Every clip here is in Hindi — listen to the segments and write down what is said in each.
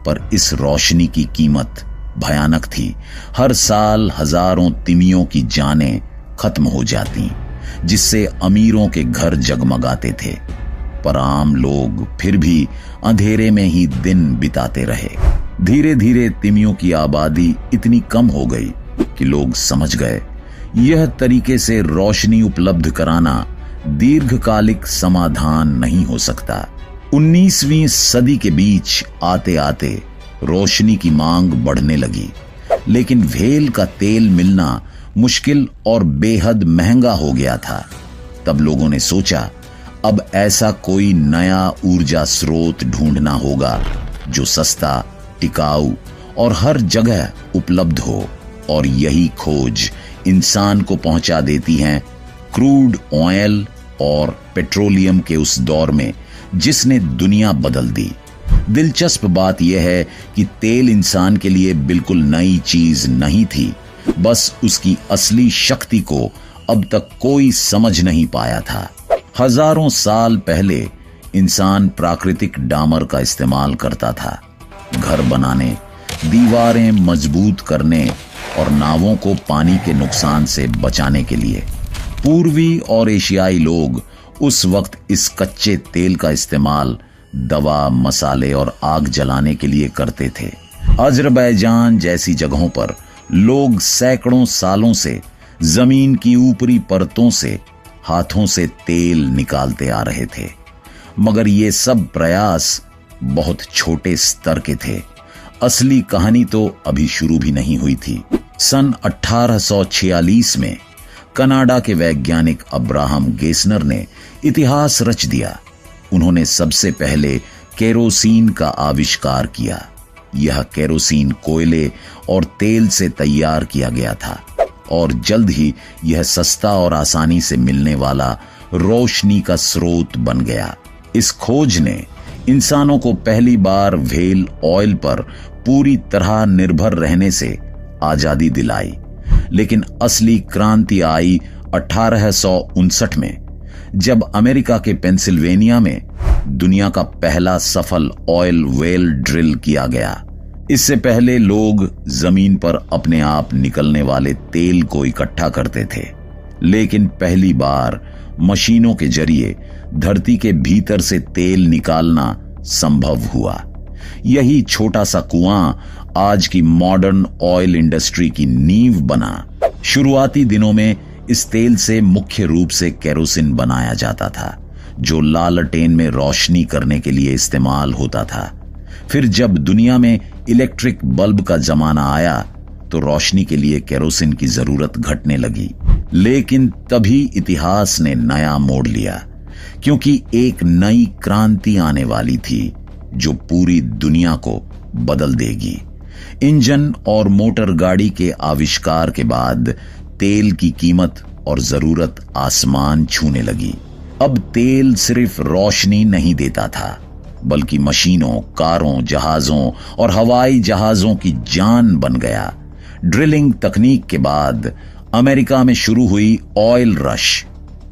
पर इस रोशनी की कीमत भयानक थी। हर साल हजारों तिमियों की जानें खत्म हो जाती, जिससे अमीरों के घर जगमगाते थे, पर आम लोग फिर भी अंधेरे में ही दिन बिताते रहे। धीरे धीरे तिमियों की आबादी इतनी कम हो गई कि लोग समझ गए यह तरीके से रोशनी उपलब्ध कराना दीर्घकालिक समाधान नहीं हो सकता। 19वीं सदी के बीच आते आते रोशनी की मांग बढ़ने लगी, लेकिन व्हेल का तेल मिलना मुश्किल और बेहद महंगा हो गया था। तब लोगों ने सोचा अब ऐसा कोई नया ऊर्जा स्रोत ढूंढना होगा जो सस्ता, टिकाऊ और हर जगह उपलब्ध हो, और यही खोज इंसान को पहुंचा देती है क्रूड ऑयल और पेट्रोलियम के उस दौर में जिसने दुनिया बदल दी। दिलचस्प बात यह है कि तेल इंसान के लिए बिल्कुल नई चीज नहीं थी, बस उसकी असली शक्ति को अब तक कोई समझ नहीं पाया था। हजारों साल पहले इंसान प्राकृतिक डामर का इस्तेमाल करता था, घर बनाने, दीवारें मजबूत करने और नावों को पानी के नुकसान से बचाने के लिए। पूर्वी और एशियाई लोग उस वक्त इस कच्चे तेल का इस्तेमाल दवा, मसाले और आग जलाने के लिए करते थे। अजरबैजान जैसी जगहों पर लोग सैकड़ों सालों से जमीन की ऊपरी परतों से हाथों से तेल निकालते आ रहे थे, मगर ये सब प्रयास बहुत छोटे स्तर के थे। असली कहानी तो अभी शुरू भी नहीं हुई थी। सन 1846 में कनाडा के वैज्ञानिक अब्राहम गेसनर ने इतिहास रच दिया। उन्होंने सबसे पहले केरोसिन का आविष्कार किया। यह केरोसिन कोयले और तेल से तैयार किया गया था और जल्द ही यह सस्ता और आसानी से मिलने वाला रोशनी का स्रोत बन गया। इस खोज ने इंसानों को पहली बार व्हेल ऑयल पर पूरी तरह निर्भर रहने से आजादी दिलाई, लेकिन असली क्रांति आई 1859 में, जब अमेरिका के पेंसिल्वेनिया में दुनिया का पहला सफल ऑयल वेल ड्रिल किया गया। इससे पहले लोग जमीन पर अपने आप निकलने वाले तेल को इकट्ठा करते थे, लेकिन पहली बार मशीनों के जरिए धरती के भीतर से तेल निकालना संभव हुआ। यही छोटा सा कुआं आज की मॉडर्न ऑयल इंडस्ट्री की नींव बना। शुरुआती दिनों में इस तेल से मुख्य रूप से केरोसिन बनाया जाता था, जो लालटेन में रोशनी करने के लिए इस्तेमाल होता था। फिर जब दुनिया में इलेक्ट्रिक बल्ब का जमाना आया तो रोशनी के लिए केरोसिन की जरूरत घटने लगी। लेकिन तभी इतिहास ने नया मोड़ लिया, क्योंकि एक नई क्रांति आने वाली थी जो पूरी दुनिया को बदल देगी। इंजन और मोटर गाड़ी के आविष्कार के बाद तेल की कीमत और जरूरत आसमान छूने लगी। अब तेल सिर्फ रोशनी नहीं देता था, बल्कि मशीनों, कारों, जहाजों और हवाई जहाजों की जान बन गया। ड्रिलिंग तकनीक के बाद अमेरिका में शुरू हुई ऑयल रश,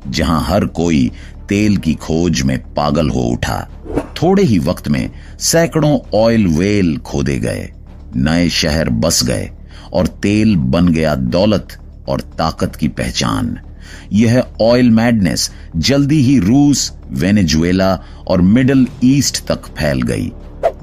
जहां हर कोई तेल की खोज में पागल हो उठा। थोड़े ही वक्त में सैकड़ों ऑयल वेल खोदे गए, नए शहर बस गए और तेल बन गया दौलत और ताकत की पहचान। यह ऑयल मैडनेस जल्दी ही रूस, वेनेजुएला और मिडिल ईस्ट तक फैल गई,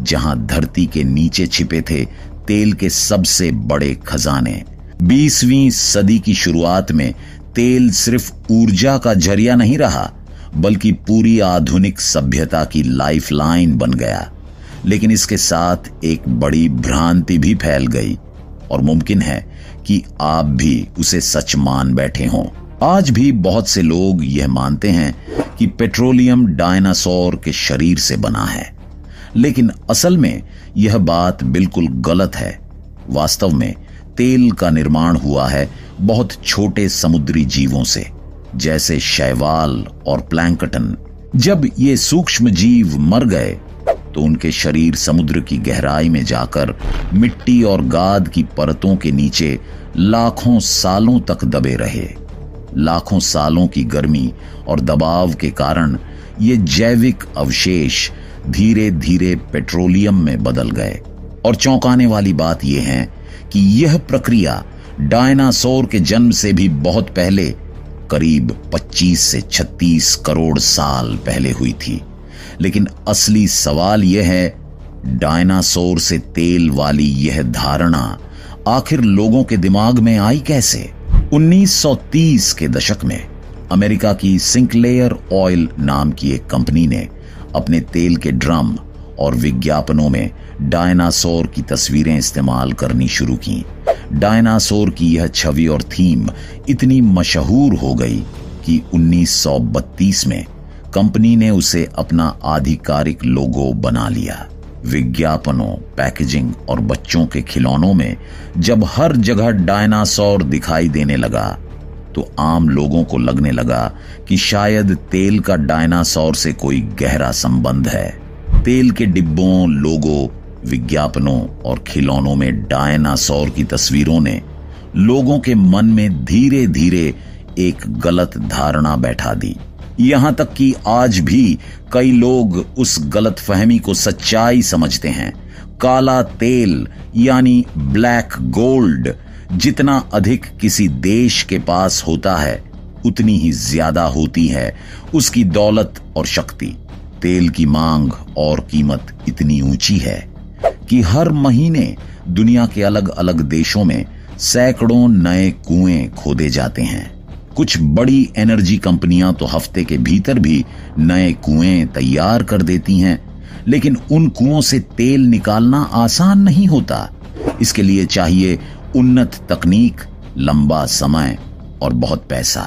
जहां धरती के नीचे छिपे थे तेल के सबसे बड़े खजाने। 20वीं सदी की शुरुआत में तेल सिर्फ ऊर्जा का जरिया नहीं रहा, बल्कि पूरी आधुनिक सभ्यता की लाइफलाइन बन गया। लेकिन इसके साथ एक बड़ी भ्रांति भी फैल गई, और मुमकिन है कि आप भी उसे सच मान बैठे हों। आज भी बहुत से लोग यह मानते हैं कि पेट्रोलियम डायनासोर के शरीर से बना है, लेकिन असल में यह बात बिल्कुल गलत है। वास्तव में तेल का निर्माण हुआ है बहुत छोटे समुद्री जीवों से, जैसे शैवाल और प्लैंकटन। जब ये सूक्ष्म जीव मर गए तो उनके शरीर समुद्र की गहराई में जाकर मिट्टी और गाद की परतों के नीचे लाखों सालों तक दबे रहे। लाखों सालों की गर्मी और दबाव के कारण ये जैविक अवशेष धीरे धीरे पेट्रोलियम में बदल गए। और चौंकाने वाली बात यह है कि यह प्रक्रिया डायनासोर के जन्म से भी बहुत पहले, करीब 25 से 36 करोड़ साल पहले हुई थी। लेकिन असली सवाल यह है, डायनासोर से तेल वाली यह धारणा आखिर लोगों के दिमाग में आई कैसे? 1930 के दशक में अमेरिका की सिंक्लेयर ऑयल नाम की एक कंपनी ने अपने तेल के ड्रम और विज्ञापनों में डायनासोर की तस्वीरें इस्तेमाल करनी शुरू की। डायनासोर की यह छवि और थीम इतनी मशहूर हो गई कि 1932 में कंपनी ने उसे अपना आधिकारिक लोगो बना लिया। विज्ञापनों, पैकेजिंग और बच्चों के खिलौनों में जब हर जगह डायनासोर दिखाई देने लगा तो आम लोगों को लगने लगा कि शायद तेल का डायनासोर से कोई गहरा संबंध है। तेल के डिब्बों, लोगो, विज्ञापनों और खिलौनों में डायनासोर की तस्वीरों ने लोगों के मन में धीरे धीरे एक गलत धारणा बैठा दी। यहां तक कि आज भी कई लोग उस गलतफहमी को सच्चाई समझते हैं। काला तेल यानी ब्लैक गोल्ड जितना अधिक किसी देश के पास होता है, उतनी ही ज्यादा होती है उसकी दौलत और शक्ति। तेल की मांग और कीमत इतनी ऊंची है कि हर महीने दुनिया के अलग अलग देशों में सैकड़ों नए कुएं खोदे जाते हैं। कुछ बड़ी एनर्जी कंपनियां तो हफ्ते के भीतर भी नए कुएं तैयार कर देती हैं, लेकिन उन कुओं से तेल निकालना आसान नहीं होता। इसके लिए चाहिए उन्नत तकनीक, लंबा समय और बहुत पैसा।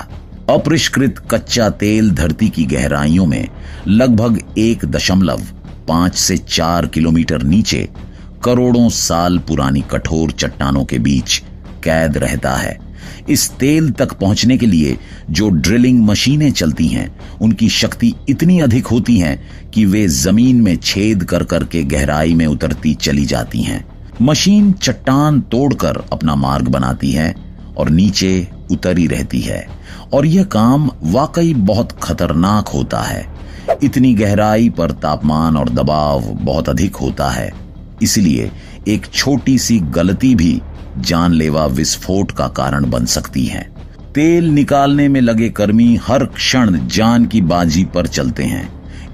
अपरिष्कृत कच्चा तेल धरती की गहराइयों में लगभग 1.5 से 4 किलोमीटर नीचे करोड़ों साल पुरानी कठोर चट्टानों के बीच कैद रहता है। इस तेल तक पहुंचने के लिए जो ड्रिलिंग मशीनें चलती हैं, उनकी शक्ति इतनी अधिक होती है कि वे जमीन में छेद कर करके गहराई में उतरती चली जाती हैं। मशीन चट्टान तोड़कर अपना मार्ग बनाती है और नीचे उतरी रहती है, और यह काम वाकई बहुत खतरनाक होता है। इतनी गहराई पर तापमान और दबाव बहुत अधिक होता है, इसलिए एक छोटी सी गलती भी जानलेवा विस्फोट का कारण बन सकती है। तेल निकालने में लगे कर्मी हर क्षण जान की बाजी पर चलते हैं।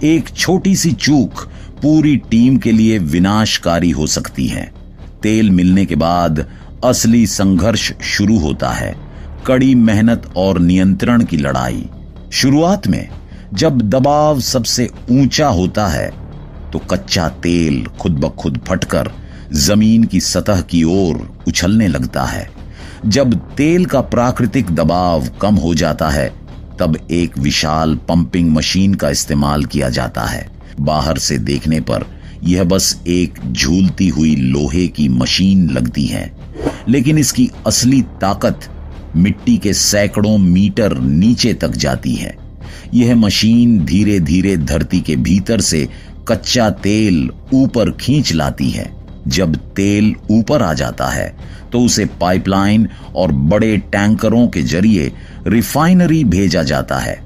एक छोटी सी चूक पूरी टीम के लिए विनाशकारी हो सकती है। तेल मिलने के बाद असली संघर्ष शुरू होता है, कड़ी मेहनत और नियंत्रण की लड़ाई। शुरुआत में जब दबाव सबसे ऊंचा होता है तो कच्चा तेल खुद ब खुद फटकर जमीन की सतह की ओर उछलने लगता है। जब तेल का प्राकृतिक दबाव कम हो जाता है तब एक विशाल पंपिंग मशीन का इस्तेमाल किया जाता है। बाहर से देखने पर यह बस एक झूलती हुई लोहे की मशीन लगती है, लेकिन इसकी असली ताकत मिट्टी के सैकड़ों मीटर नीचे तक जाती है। यह मशीन धीरे धीरे धरती के भीतर से कच्चा तेल ऊपर खींच लाती है। जब तेल ऊपर आ जाता है तो उसे पाइपलाइन और बड़े टैंकरों के जरिए रिफाइनरी भेजा जाता है,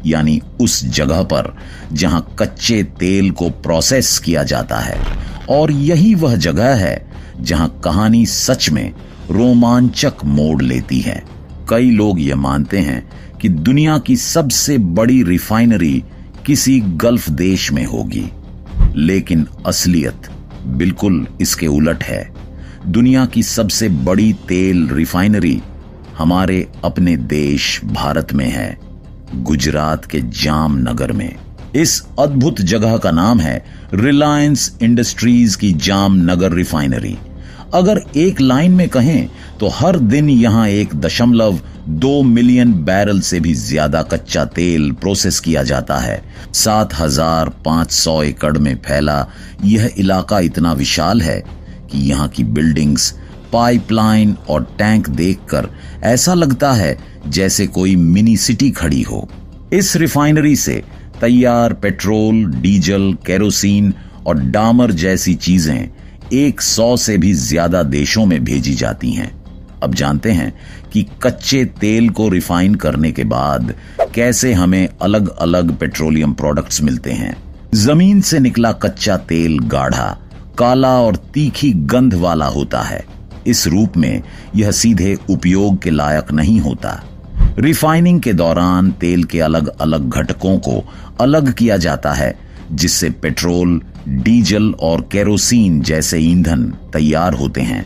यानी उस जगह पर जहां कच्चे तेल को प्रोसेस किया जाता है। और यही वह जगह है जहां कहानी सच में रोमांचक मोड़ लेती है। कई लोग यह मानते हैं कि दुनिया की सबसे बड़ी रिफाइनरी किसी गल्फ देश में होगी, लेकिन असलियत बिल्कुल इसके उलट है। दुनिया की सबसे बड़ी तेल रिफाइनरी हमारे अपने देश भारत में है, गुजरात के जामनगर में। इस अद्भुत जगह का नाम है रिलायंस इंडस्ट्रीज की जामनगर रिफाइनरी। अगर एक लाइन में कहें तो हर दिन यहां 1.2 मिलियन बैरल से भी ज्यादा कच्चा तेल प्रोसेस किया जाता है। 7,500 एकड़ में फैला यह इलाका इतना विशाल है कि यहाँ की बिल्डिंग्स, पाइपलाइन और टैंक देखकर ऐसा लगता है जैसे कोई मिनी सिटी खड़ी हो। इस रिफाइनरी से तैयार पेट्रोल, डीजल, केरोसिन और डामर जैसी चीजें 100 से भी ज्यादा देशों में भेजी जाती हैं। अब जानते हैं कि कच्चे तेल को रिफाइन करने के बाद कैसे हमें अलग अलग पेट्रोलियम प्रोडक्ट्स मिलते हैं। जमीन से निकला कच्चा तेल गाढ़ा, काला और तीखी गंध वाला होता है। इस रूप में यह सीधे उपयोग के लायक नहीं होता। रिफाइनिंग के दौरान तेल के अलग अलग घटकों को अलग किया जाता है, जिससे पेट्रोल, डीजल और केरोसिन जैसे ईंधन तैयार होते हैं,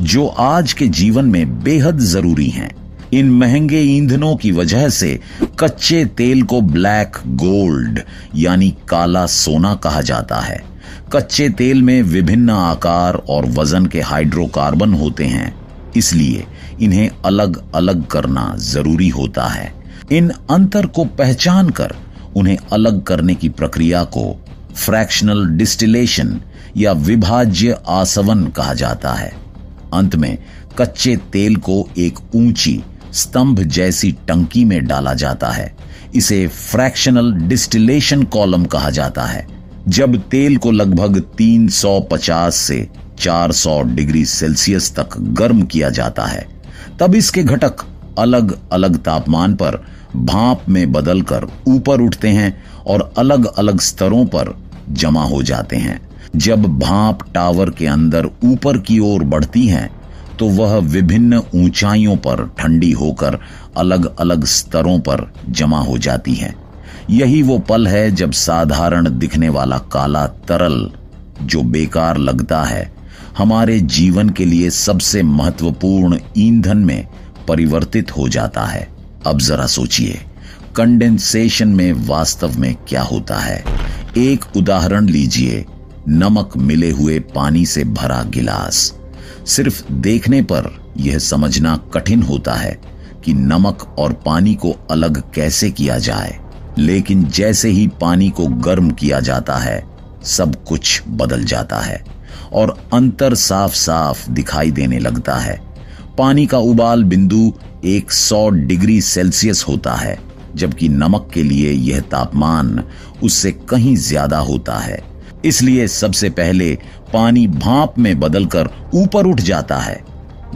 जो आज के जीवन में बेहद जरूरी हैं। इन महंगे ईंधनों की वजह से कच्चे तेल को ब्लैक गोल्ड यानी काला सोना कहा जाता है। कच्चे तेल में विभिन्न आकार और वजन के हाइड्रोकार्बन होते हैं, इसलिए इन्हें अलग अलग करना जरूरी होता है। इन अंतर को पहचान कर उन्हें अलग करने की प्रक्रिया को फ्रैक्शनल डिस्टिलेशन या विभाज्य आसवन कहा जाता है। अंत में कच्चे तेल को एक ऊंची स्तंभ जैसी टंकी में डाला जाता है। इसे फ्रैक्शनल डिस्टिलेशन कॉलम कहा जाता है। जब तेल को लगभग 350 से 400 डिग्री सेल्सियस तक गर्म किया जाता है, तब इसके घटक अलग अलग तापमान पर भाप में बदलकर ऊपर उठते हैं और अलग अलग स्तरों पर जमा हो जाते हैं। जब भाप टावर के अंदर ऊपर की ओर बढ़ती है, तो वह विभिन्न ऊंचाइयों पर ठंडी होकर अलग अलग स्तरों पर जमा हो जाती है। यही वो पल है जब साधारण दिखने वाला काला तरल, जो बेकार लगता है, हमारे जीवन के लिए सबसे महत्वपूर्ण ईंधन में परिवर्तित हो जाता है। अब जरा सोचिए, कंडेंसेशन में वास्तव में क्या होता है। एक उदाहरण लीजिए, नमक मिले हुए पानी से भरा गिलास। सिर्फ देखने पर यह समझना कठिन होता है कि नमक और पानी को अलग कैसे किया जाए, लेकिन जैसे ही पानी को गर्म किया जाता है, सब कुछ बदल जाता है और अंतर साफ साफ दिखाई देने लगता है। पानी का उबाल बिंदु 100 डिग्री सेल्सियस होता है, जबकि नमक के लिए यह तापमान उससे कहीं ज्यादा होता है। इसलिए सबसे पहले पानी भाप में बदलकर ऊपर उठ जाता है,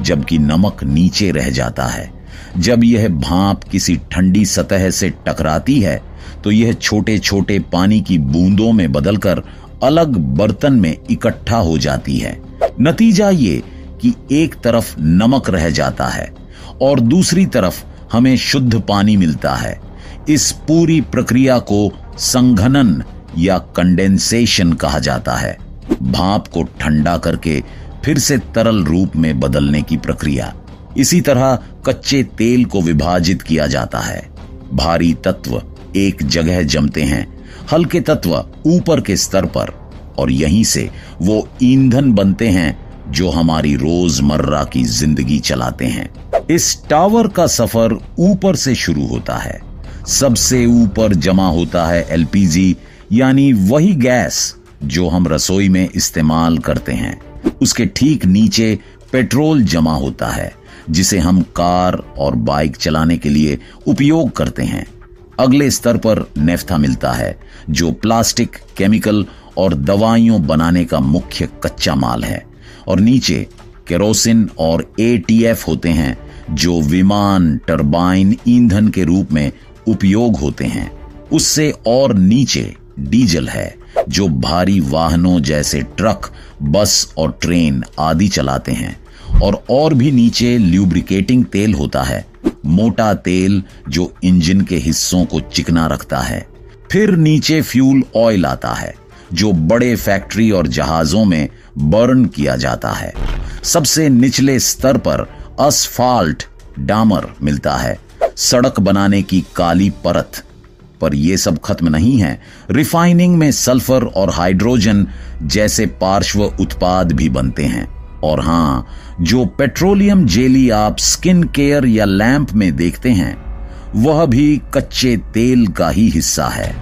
जबकि नमक नीचे रह जाता है। जब यह भाप किसी ठंडी सतह से टकराती है, तो यह छोटे छोटे पानी की बूंदों में बदलकर अलग बर्तन में इकट्ठा हो जाती है। नतीजा ये कि एक तरफ नमक रह जाता है और दूसरी तरफ हमें शुद्ध पानी मिलता है। इस पूरी प्रक्रिया को संघनन या कंडेंसेशन कहा जाता है। भाप को ठंडा करके फिर से तरल रूप में बदलने की प्रक्रिया। इसी तरह कच्चे तेल को विभाजित किया जाता है। भारी तत्व एक जगह जमते हैं, हल्के तत्व ऊपर के स्तर पर, और यहीं से वो ईंधन बनते हैं जो हमारी रोजमर्रा की जिंदगी चलाते हैं। इस टावर का सफर ऊपर से शुरू होता है। सबसे ऊपर जमा होता है एलपीजी, यानी वही गैस जो हम रसोई में इस्तेमाल करते हैं। उसके ठीक नीचे पेट्रोल जमा होता है, जिसे हम कार और बाइक चलाने के लिए उपयोग करते हैं। अगले स्तर पर नेफ्था मिलता है, जो प्लास्टिक, केमिकल और दवाइयों बनाने का मुख्य कच्चा माल है। और नीचे केरोसिन और एटीएफ होते हैं, जो विमान टरबाइन ईंधन के रूप में उपयोग होते हैं। उससे और नीचे डीजल है, जो भारी वाहनों जैसे ट्रक, बस और ट्रेन आदि चलाते हैं। और भी नीचे ल्यूब्रिकेटिंग तेल होता है, मोटा तेल जो इंजन के हिस्सों को चिकना रखता है। फिर नीचे फ्यूल ऑयल आता है, जो बड़े फैक्ट्री और जहाजों में बर्न किया जाता है। सबसे निचले स्तर पर असफाल्ट, डामर मिलता है, सड़क बनाने की काली परत। पर यह सब खत्म नहीं है। रिफाइनिंग में सल्फर और हाइड्रोजन जैसे पार्श्व उत्पाद भी बनते हैं। और हां, जो पेट्रोलियम जेली आप स्किन केयर या लैंप में देखते हैं, वह भी कच्चे तेल का ही हिस्सा है।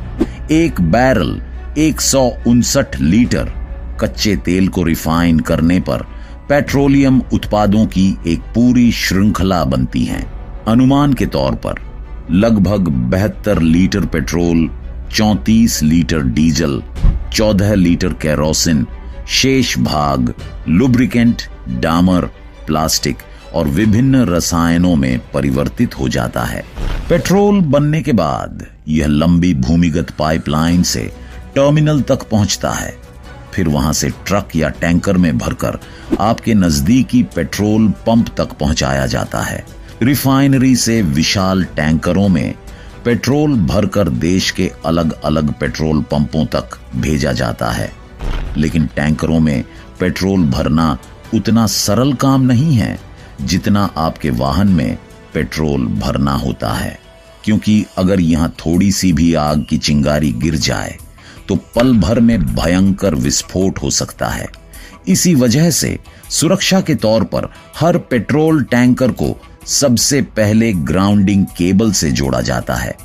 एक बैरल 159 लीटर कच्चे तेल को रिफाइन करने पर पेट्रोलियम उत्पादों की एक पूरी श्रृंखला बनती है। अनुमान के तौर पर लगभग 72 litre petrol, 34 litre diesel, 14 litre kerosene, शेष भाग लुब्रिकेंट, डामर, प्लास्टिक और विभिन्न रसायनों में परिवर्तित हो जाता है। पेट्रोल बनने के बाद यह लंबी भूमिगत पाइपलाइन से टर्मिनल तक पहुंचता है। फिर वहां से ट्रक या टैंकर में भरकर आपके नजदीकी पेट्रोल पंप तक पहुंचाया जाता है। रिफाइनरी से विशाल टैंकरों में पेट्रोल भरकर देश के अलग अलग पेट्रोल पंपों तक भेजा जाता है। लेकिन टैंकरों में पेट्रोल भरना उतना सरल काम नहीं है जितना आपके वाहन में पेट्रोल भरना होता है, क्योंकि अगर यहां थोड़ी सी भी आग की चिंगारी गिर जाए तो पल भर में भयंकर विस्फोट हो सकता है। इसी वजह से सुरक्षा के तौर पर हर पेट्रोल टैंकर को सबसे पहले ग्राउंडिंग केबल से जोड़ा जाता है,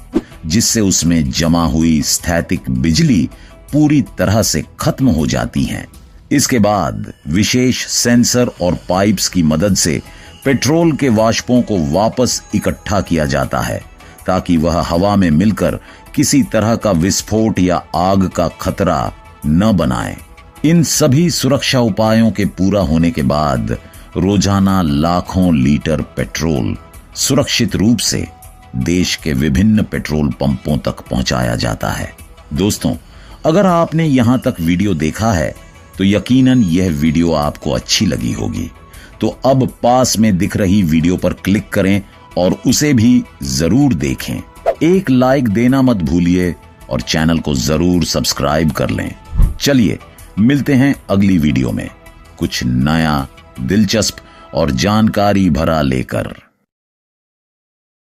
जिससे उसमें जमा हुई स्थैतिक बिजली पूरी तरह से खत्म हो जाती है। इसके बाद विशेष सेंसर और पाइप्स की मदद से पेट्रोल के वाष्पों को वापस इकट्ठा किया जाता है, ताकि वह हवा में मिलकर किसी तरह का विस्फोट या आग का खतरा न बनाए। इन सभी सुरक्षा उपायों के पूरा होने के बाद रोजाना लाखों लीटर पेट्रोल सुरक्षित रूप से देश के विभिन्न पेट्रोल पंपों तक पहुंचाया जाता है। दोस्तों, अगर आपने यहां तक वीडियो देखा है तो यकीनन यह वीडियो आपको अच्छी लगी होगी। तो अब पास में दिख रही वीडियो पर क्लिक करें और उसे भी जरूर देखें। एक लाइक देना मत भूलिए और चैनल को जरूर सब्सक्राइब कर लें। चलिए मिलते हैं अगली वीडियो में कुछ नया, दिलचस्प और जानकारी भरा लेकर।